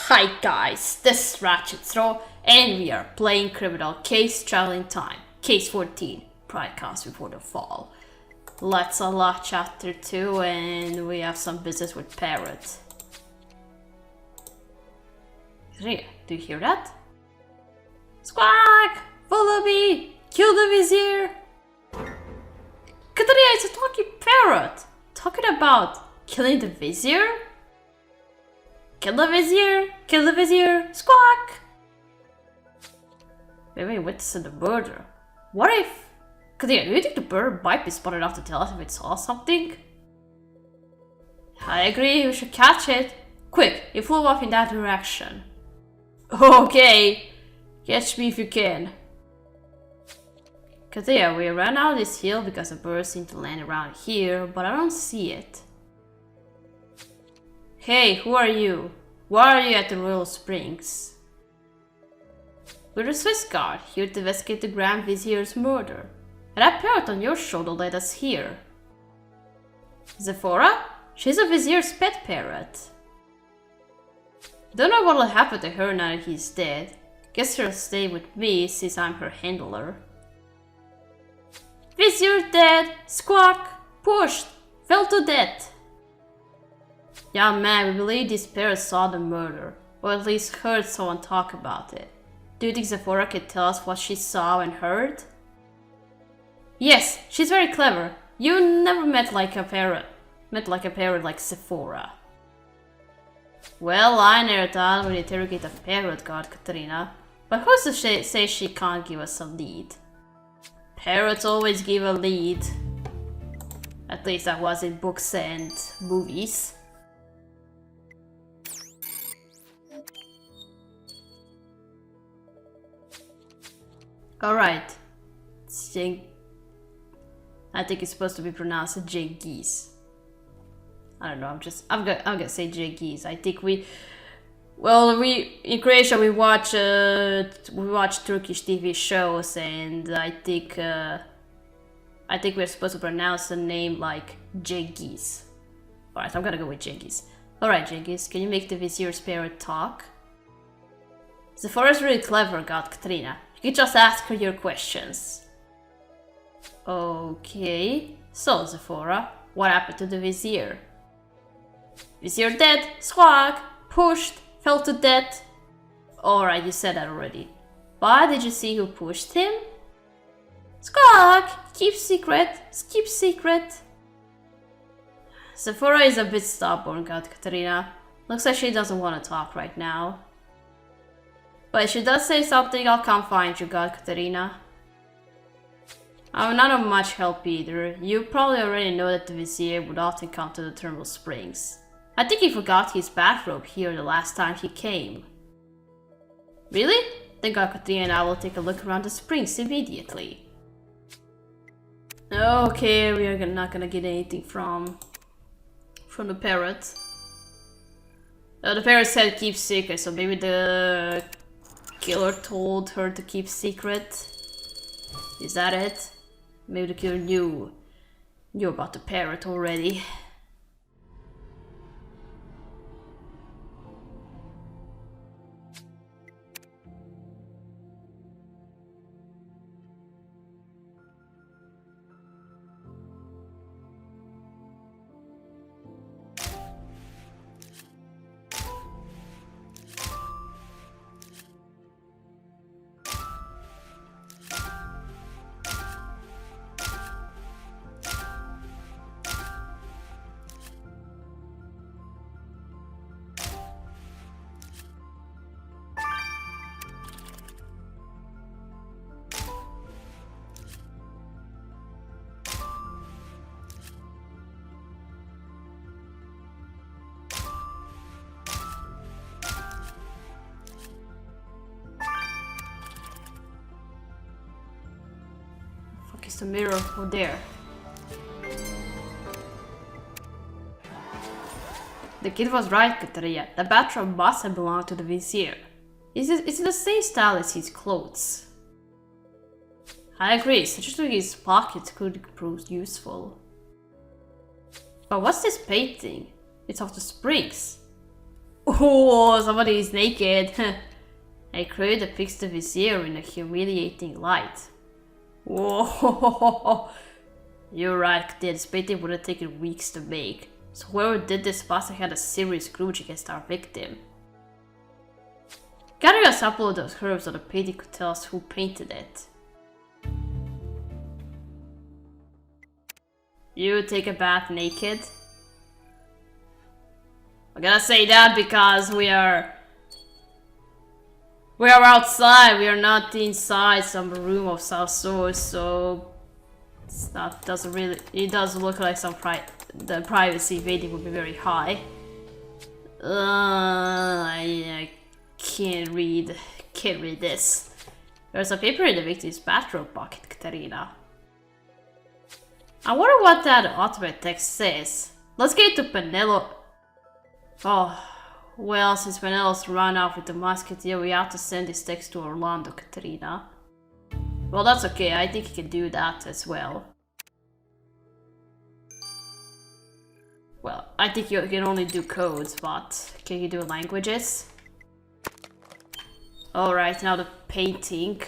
Hi guys, this is Ratchet Throw, and we are playing Criminal Case Traveling Time, Case 14, Broadcast Before the Fall. Let's unlock Chapter 2, and we have some business with Parrot. Do you hear that? Squawk! Follow me! Kill the Vizier! Katarina, it's a talking parrot! Talking about killing the Vizier? Kill the Vizier! Kill the Vizier! Squawk! Maybe witnessing the murder. What if... Katarina, do you think the bird might be spotted enough to tell us if it saw something? I agree, we should catch it. Quick, it flew off in that direction. Okay, catch me if you can. Katia, we ran out this hill because the bird seemed to land around here, but I don't see it. Hey, who are you? Why are you at the Royal Springs? We're a Swiss guard, here to investigate the Grand Vizier's murder. And that parrot on your shoulder led us here. Zephora? She's a Vizier's pet parrot. Don't know what'll happen to her now that he's dead. Guess she'll stay with me since I'm her handler. Vizier dead! Squawk! Pushed! Fell to death! Yeah man, we believe this parrot saw the murder, or at least heard someone talk about it. Do you think Zephora can tell us what she saw and heard? Yes, she's very clever. You never met like a parrot like Zephora. Well, I never thought we'd interrogate a parrot, God Katarina. But who's to say she can't give us a lead? Parrots always give a lead. At least that was in books and movies. Alright. I think it's supposed to be pronounced Genghis. I don't know, I'm gonna say Genghis. I think in Croatia we watch Turkish TV shows, and I think we're supposed to pronounce the name like Genghis. Alright, I'm gonna go with Genghis. Alright, Genghis, can you make the Vizier's parrot talk? Zephora's really clever, God Katrina. You can just ask her your questions. Okay, so Zephora, what happened to the Vizier? Vizier dead, squawk, pushed, fell to death. Alright, you said that already. But did you see who pushed him? Squawk, keep secret, keep secret. Zephora is a bit stubborn, God Katarina. Looks like she doesn't want to talk right now. But if she does say something, I'll come find you, God Katarina. I'm not of much help either. You probably already know that the Vizier would often come to the thermal springs. I think he forgot his bathrobe here the last time he came. Really? Then God Katarina and I will take a look around the springs immediately. Okay, we are not gonna get anything from the parrot. The parrot said keep secret, so maybe the killer told her to keep secret. Is that it? Maybe the killer knew about the parrot already. Is the mirror over there? The kid was right, Katarina. The bathrobe must have belonged to the Vizier. It's the same style as his clothes. I agree, searching his pockets could prove useful. But what's this painting? It's of the springs. Oh, somebody is naked. I created a fix the vizier in a humiliating light. Whoa. You're right, this painting would have taken weeks to make. So whoever did this must have had a serious grudge against our victim. Gathering a sample of those herbs on the painting could tell us who painted it. You take a bath naked? I gotta say that because we are outside, we are not inside some room of some sort, so it's not, it doesn't look like the privacy rating would be very high. I can't read this. There's a paper in the victim's bathrobe pocket, Katarina. I wonder what that ultimate text says. Let's get to Penelope. Oh, well, since Penelope's run off with the musketeer, we have to send this text to Orlando, Katarina. Well, that's okay. I think he can do that as well. Well, I think you can only do codes, but can you do languages? Alright, now the painting.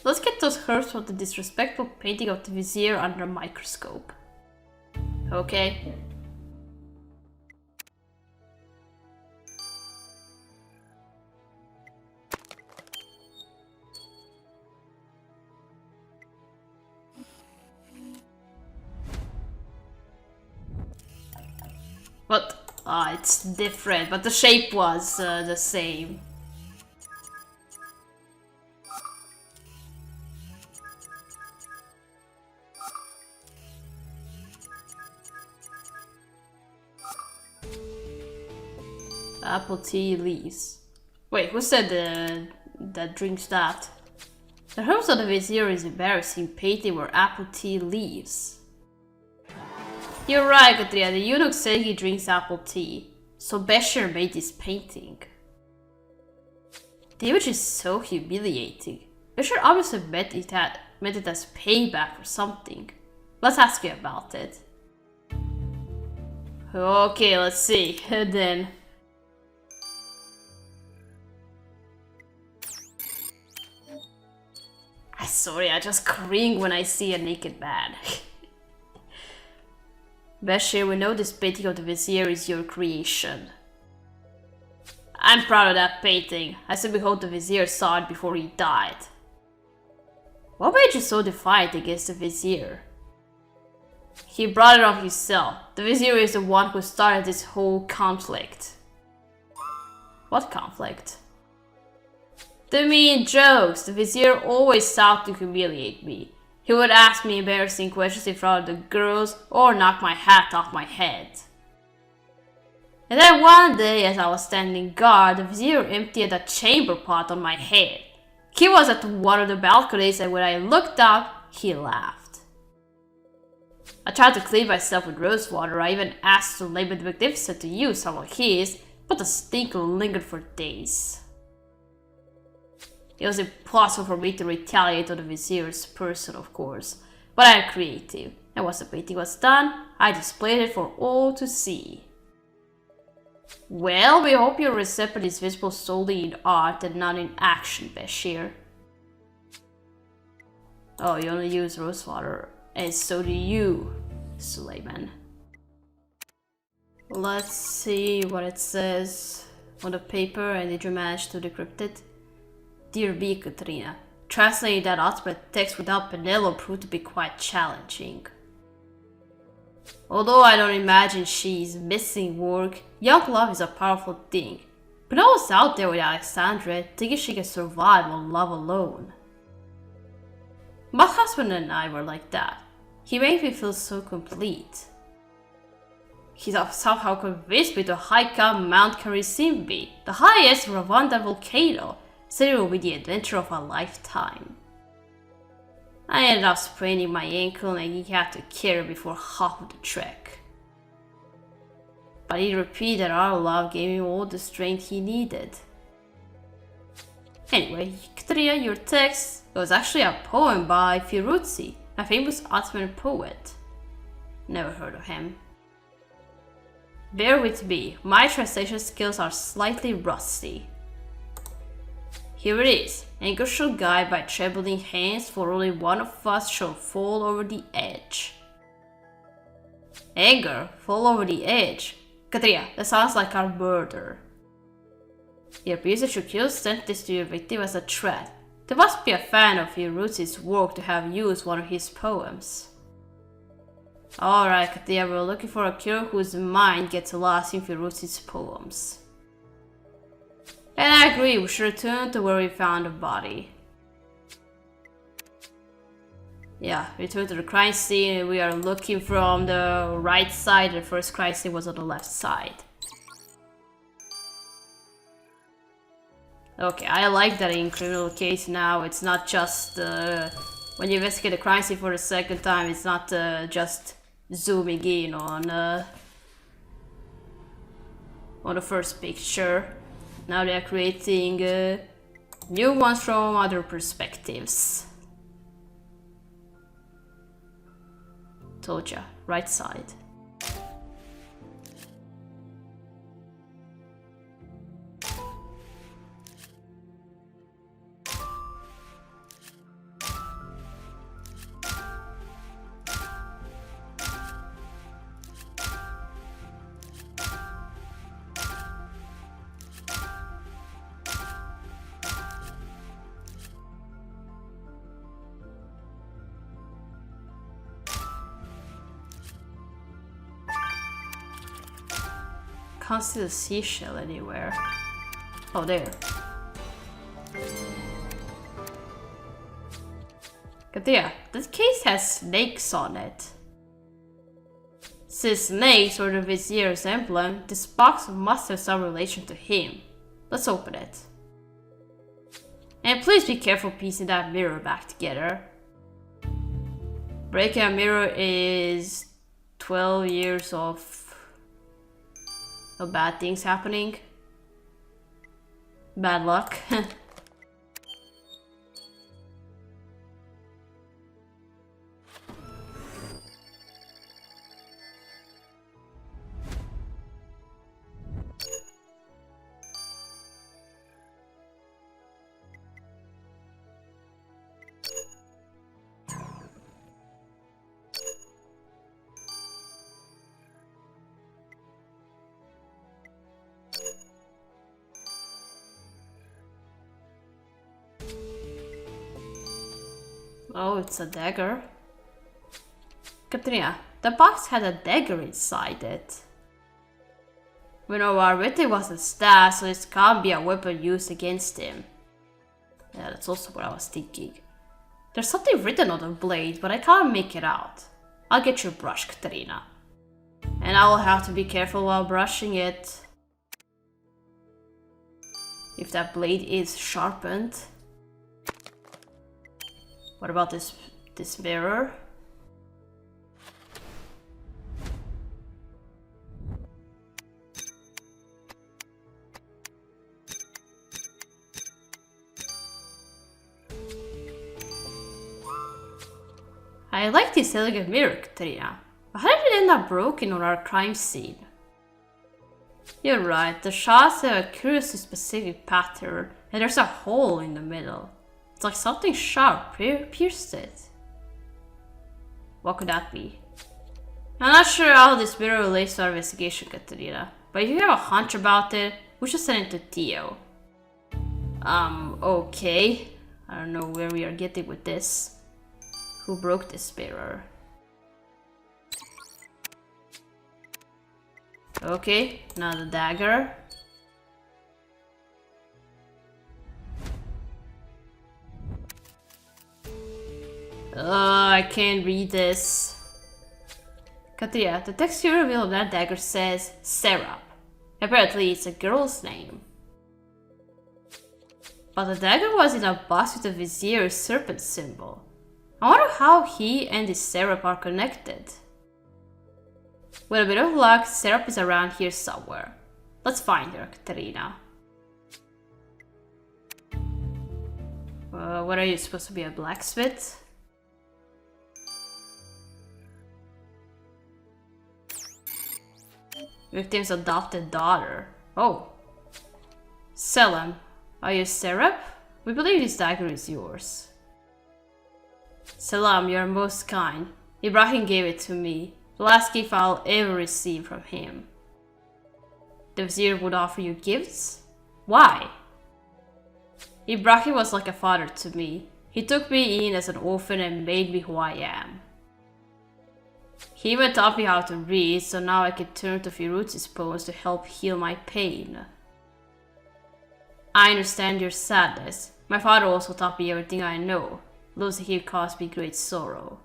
Let's get those herbs from the disrespectful painting of the vizier under a microscope. Okay. But, it's different, but the shape was the same. Apple tea leaves. Wait, who said that drinks that? The herbs of the vizier is embarrassing painting were apple tea leaves. You're right, Katrina. The eunuch said he drinks apple tea. So Bashir made this painting. The image is so humiliating. Bashir obviously meant it as payback or something. Let's ask you about it. Okay, let's see. Then. Sorry, I just cringe when I see a naked man. Bashir, we know this painting of the vizier is your creation. I'm proud of that painting. I simply hope the vizier saw it before he died. What made you so defiant against the vizier? He brought it on himself. The vizier is the one who started this whole conflict. What conflict? The mean jokes. The vizier always sought to humiliate me. He would ask me embarrassing questions in front of the girls or knock my hat off my head. And then one day, as I was standing guard, the vizier emptied a chamber pot on my head. He was at one of the balconies, and when I looked up, he laughed. I tried to clean myself with rose water. I even asked Suleiman the Magnificent to use some of his, but the stink lingered for days. It was impossible for me to retaliate on the vizier's person, of course, but I am creative, and once the painting was done, I displayed it for all to see. Well, we hope your reception is visible solely in art and not in action, Bashir. Oh, you only use rose water, and so do you, Suleiman. Let's see what it says on the paper, and did you manage to decrypt it? Dear B. Katrina, translating that ultimate text without Penelope proved to be quite challenging. Although I don't imagine she's missing work, young love is a powerful thing. Penelope's out there with Alexandra, thinking she can survive on love alone. My husband and I were like that. He made me feel so complete. He somehow convinced me to hike up Mount Karisimbi, the highest Rwandan volcano. Said it will be the adventure of a lifetime. I ended up spraining my ankle and he had to carry me for half of the trek. But he repeated that our love gave him all the strength he needed. Anyway, Katrina, your text was actually a poem by Firuzzi, a famous Ottoman poet. Never heard of him. Bear with me, my translation skills are slightly rusty. Here it is. Anger shall guide by trembling hands, for only one of us shall fall over the edge. Anger? Fall over the edge? Katrina, that sounds like our murder. The abuser should kill sent this to your victim as a threat. They must be a fan of Firuzzi's work to have used one of his poems. Alright, Katia, we're looking for a killer whose mind gets lost in Firuzzi's poems. And I agree, we should return to where we found the body. Yeah, return to the crime scene, and we are looking from the right side. The first crime scene was on the left side. Okay, I like that in criminal case now, it's not just when you investigate the crime scene for the second time, it's not just zooming in on the first picture. Now they are creating new ones from other perspectives. Told ya, right side. Can't see the seashell anywhere. Oh, there. Katia, this case has snakes on it. Since snakes were the vizier's emblem, this box must have some relation to him. Let's open it. And please be careful piecing that mirror back together. Breaking a mirror is 12 years of bad things happening. Bad luck. Oh, it's a dagger. Katrina, the box had a dagger inside it. We know our victim wasn't stabbed, so it can't be a weapon used against him. Yeah, that's also what I was thinking. There's something written on the blade, but I can't make it out. I'll get your brush, Katrina. And I will have to be careful while brushing it. If that blade is sharpened. What about this mirror? I like this elegant mirror, Katrina. But how did it end up broken on our crime scene? You're right, the shots have a curiously specific pattern, and there's a hole in the middle. It's like something sharp pierced it. What could that be? I'm not sure how this mirror relates to our investigation, Katerina, but if you have a hunch about it, we should send it to Theo. Okay. I don't know where we are getting with this. Who broke this mirror? Okay, now the dagger. I can't read this. Katia, the text you reveal of that dagger says Serap. Apparently it's a girl's name. But the dagger was in a box with the vizier's serpent symbol. I wonder how he and this Serap are connected. With a bit of luck, syrup is around here somewhere. Let's find her, Katerina. What are you supposed to be, a blacksmith? Victim's adopted daughter. Oh. Selim, are you syrup? We believe this dagger is yours. Selim, you are most kind. Ibrahim gave it to me. The last gift I'll ever receive from him. The vizier would offer you gifts? Why? Ibrahim was like a father to me. He took me in as an orphan and made me who I am. He even taught me how to read, so now I can turn to Firuz's poems to help heal my pain. I understand your sadness. My father also taught me everything I know. Losing him caused me great sorrow.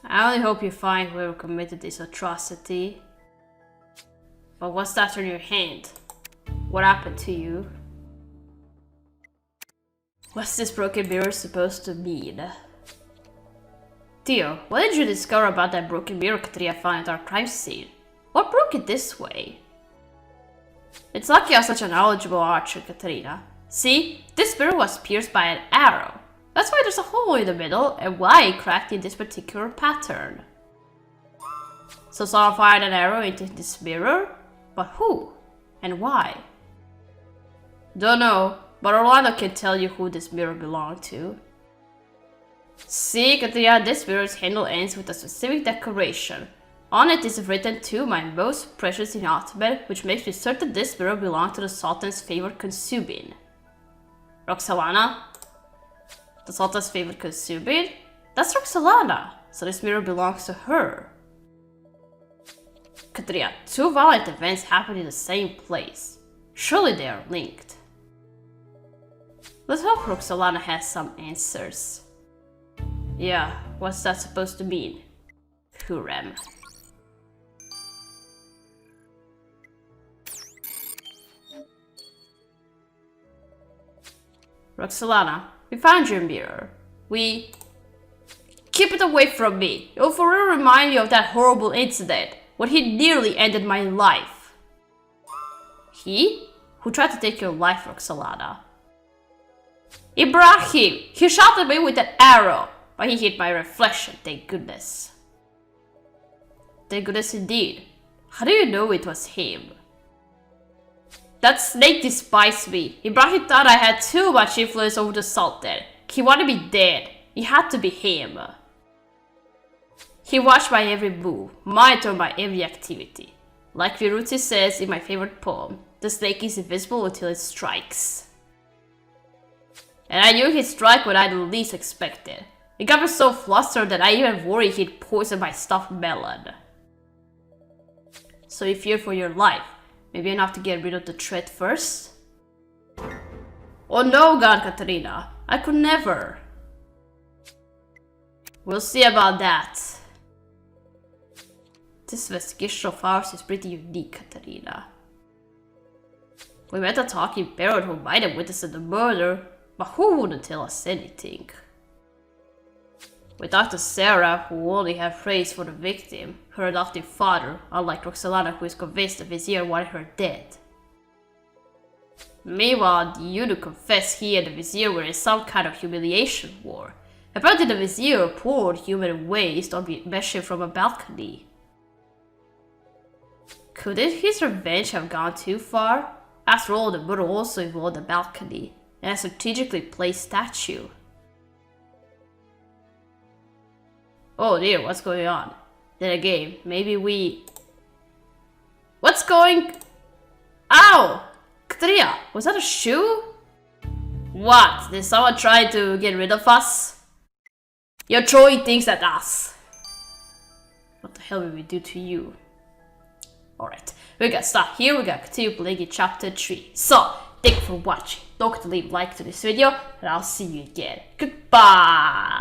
I only hope you find whoever committed this atrocity. But what's that on your hand? What happened to you? What's this broken mirror supposed to mean? Theo, what did you discover about that broken mirror Katrina found at our crime scene? What broke it this way? It's lucky you're such a knowledgeable archer, Katrina. See, this mirror was pierced by an arrow. That's why there's a hole in the middle and why it cracked in this particular pattern. So someone fired an arrow into this mirror? But who? And why? Don't know, but Orlando can tell you who this mirror belonged to. See, Katrina, this mirror's handle ends with a specific decoration. On it is written to my most precious in Ottoman, which makes me certain this mirror belonged to the Sultan's favorite concubine. Roxalana? The Sultan's favorite concubine? That's Roxalana, so this mirror belongs to her. Katrina, two violent events happened in the same place. Surely they are linked. Let's hope Roxalana has some answers. Yeah, what's that supposed to mean? Hurem. Roxalana, we found your mirror. We... Keep it away from me. It will forever remind you of that horrible incident, when he nearly ended my life. He? Who tried to take your life, Roxalana? Ibrahim! He shot at me with an arrow, but he hit my reflection, thank goodness. Thank goodness indeed. How do you know it was him? That snake despised me. Ibrahim thought I had too much influence over the Sultan. He wanted me dead. It had to be him. He watched my every move, monitored my every activity. Like Viruti says in my favorite poem, the snake is invisible until it strikes. And I knew he'd strike when I least expected. It got me so flustered that I even worried he'd poison my stuffed melon. So you fear for your life. Maybe enough to get rid of the threat first? Oh no, God, Katerina. I could never. We'll see about that. This investigation of ours is pretty unique, Katerina. We met a talking parrot who might have witnessed the murder, but who wouldn't tell us anything? We talked to Sarah, who only had praise for the victim, her adoptive father, unlike Roxalana, who is convinced the vizier wanted her dead. Meanwhile, the eunuch confessed he and the vizier were in some kind of humiliation war. Apparently the vizier poured human waste on Bashir from a balcony. Couldn't his revenge have gone too far? After all, the murder also involved a balcony, and a strategically placed statue. Oh dear, what's going on? Then again, maybe we... What's going... Ow! Katrina, was that a shoe? What? Did someone try to get rid of us? You're throwing things at us. What the hell will we do to you? Alright, we gotta stop here, we gotta continue playing in chapter 3. So, thank you for watching. Don't forget to leave a like to this video, and I'll see you again. Goodbye!